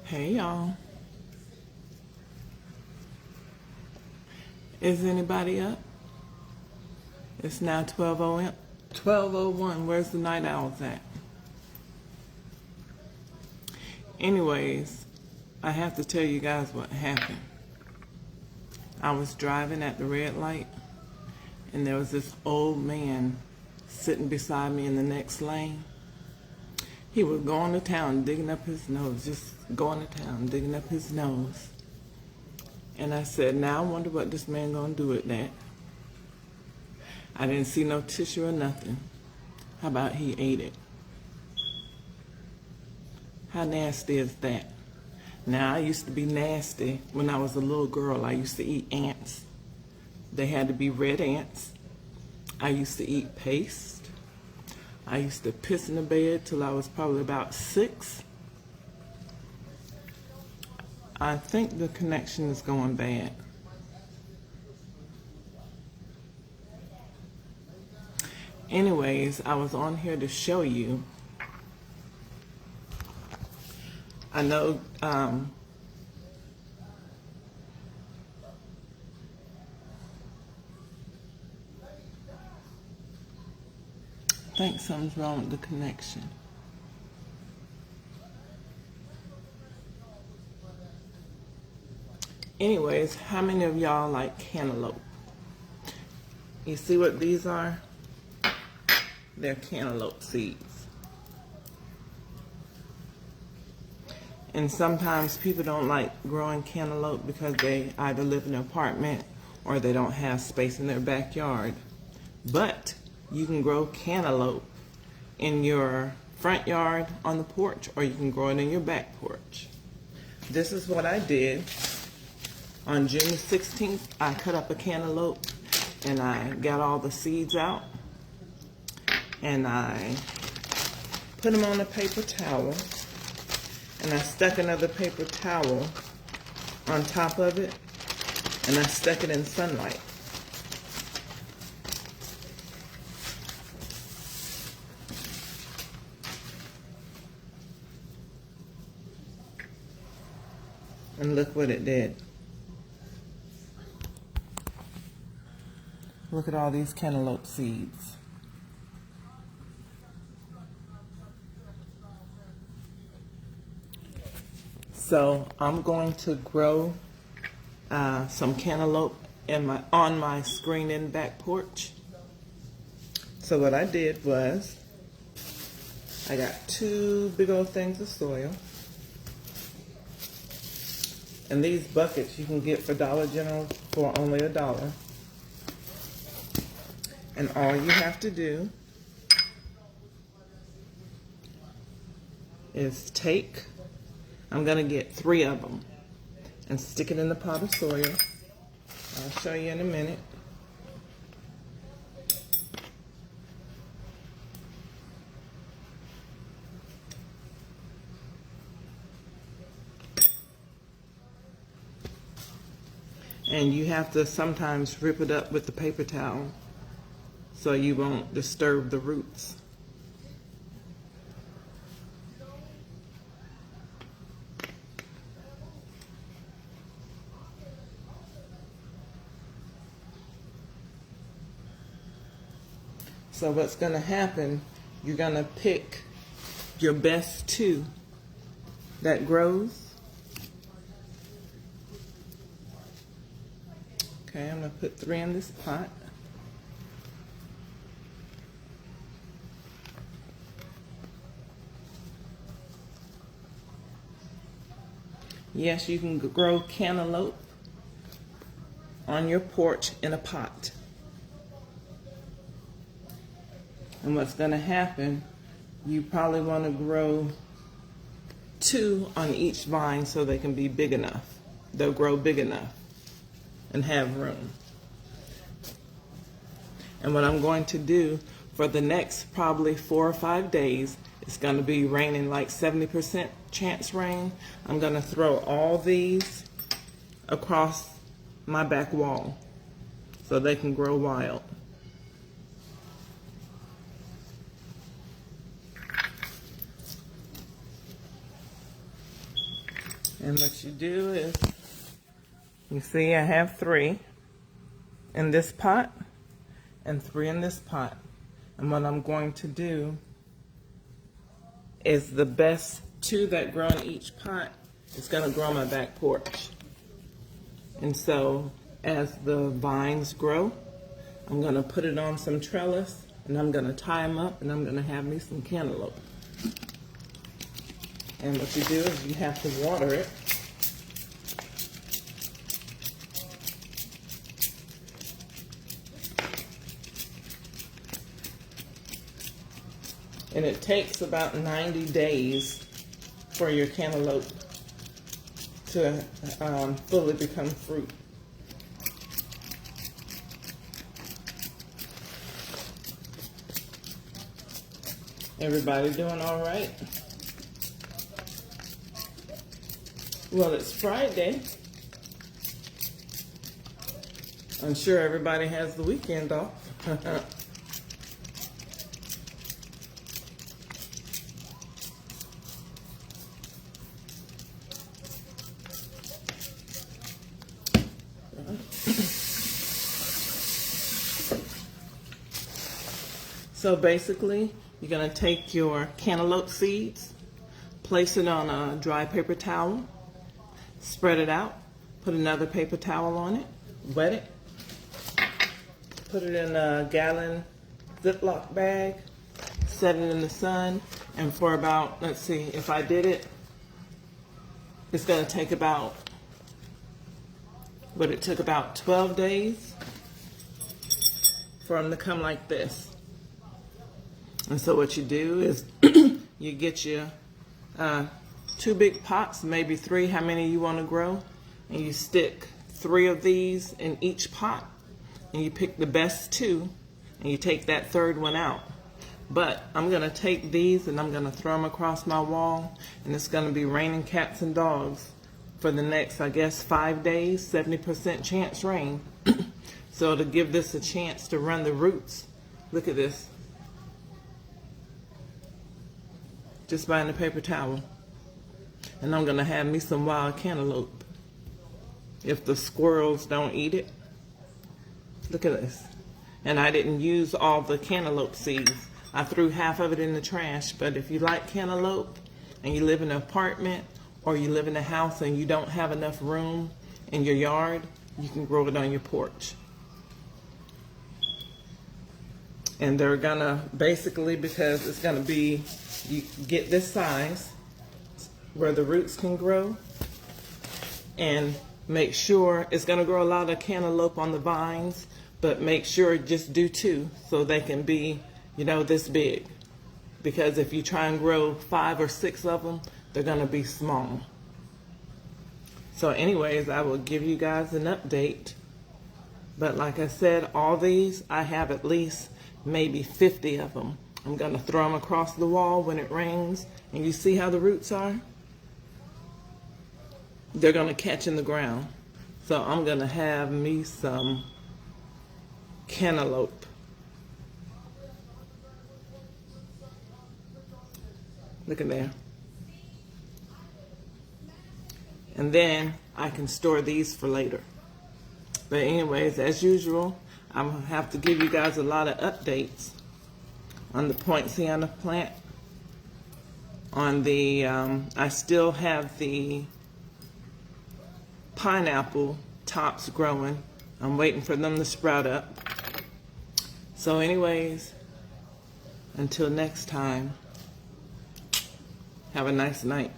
Hey y'all, is anybody up? It's now 12:01. Where's the night owls at? Anyways, I have to tell you guys what happened. I was driving at the red light and there was this old man sitting beside me in the next lane. He was going to town, digging up his nose, just going to town, digging up his nose. And I said, now I wonder what this man gonna do with that. I didn't see no tissue or nothing. How about he ate it? How nasty is that? Now, I used to be nasty when I was a little girl. I used to eat ants. They had to be red ants. I used to eat paste. I used to piss in the bed till I was probably about 6. I think the connection is going bad. Anyways, I was on here to show you. I know I think something's wrong with the connection. Anyways, how many of y'all like cantaloupe? You see what these are? They're cantaloupe seeds. And sometimes people don't like growing cantaloupe because they either live in an apartment or they don't have space in their backyard. But you can grow cantaloupe in your front yard on the porch, or you can grow it in your back porch. This is what I did. On June 16th, I cut up a cantaloupe and I got all the seeds out. And I put them on a paper towel. And I stuck another paper towel on top of it. And I stuck it in sunlight. And look what it did. Look at all these cantaloupe seeds. So I'm going to grow some cantaloupe on my screened-in back porch. So what I did was, I got 2 big old things of soil. And these buckets you can get for Dollar General for only $1. And all you have to do is take, I'm going to get 3 of them and stick it in the pot of soil. I'll show you in a minute. And you have to sometimes rip it up with the paper towel so you won't disturb the roots. So what's going to happen, you're going to pick your best 2 that grows. Okay, I'm going to put 3 in this pot. Yes, you can grow cantaloupe on your porch in a pot. And what's going to happen, you probably want to grow 2 on each vine so they can be big enough. They'll grow big enough and have room. And what I'm going to do for the next probably 4 or 5 days, it's going to be raining like 70% chance rain. I'm going to throw all these across my back wall so they can grow wild. And what you do is, you see I have 3 in this pot and 3 in this pot. And what I'm going to do is the best 2 that grow in each pot is going to grow on my back porch. And so as the vines grow, I'm going to put it on some trellis and I'm going to tie them up and I'm going to have me some cantaloupe. And what you do is you have to water it. And it takes about 90 days for your cantaloupe to fully become fruit. Everybody doing all right? Well, it's Friday. I'm sure everybody has the weekend off. So basically, you're going to take your cantaloupe seeds, place it on a dry paper towel, spread it out, put another paper towel on it, wet it, put it in a gallon Ziploc bag, set it in the sun, and for about, let's see, if I did it, it's going to take about, but it took about 12 days for them to come like this. And so what you do is you get your 2 big pots, maybe 3, how many you want to grow, and you stick 3 of these in each pot, and you pick the best 2, and you take that 3rd one out. But I'm going to take these and I'm going to throw them across my wall, and it's going to be raining cats and dogs for the next, I guess, 5 days, 70% chance rain. So to give this a chance to run the roots, look at this. Just buying a paper towel. And I'm going to have me some wild cantaloupe. If the squirrels don't eat it. Look at this. And I didn't use all the cantaloupe seeds. I threw half of it in the trash. But if you like cantaloupe and you live in an apartment or you live in a house and you don't have enough room in your yard, you can grow it on your porch. And they're gonna, basically, because it's gonna be, you get this size where the roots can grow, and make sure, it's gonna grow a lot of cantaloupe on the vines, but make sure just do 2 so they can be, you know, this big. Because if you try and grow 5 or 6 of them, they're gonna be small. So anyways, I will give you guys an update. But like I said, all these, I have at least maybe 50 of them. I'm going to throw them across the wall when it rains. And you see how the roots are? They're going to catch in the ground. So I'm going to have me some cantaloupe. Look at there. And then I can store these for later. But anyways, as usual, I'm going to have to give you guys a lot of updates on the poinciana plant. On the, I still have the pineapple tops growing. I'm waiting for them to sprout up. So anyways, until next time, have a nice night.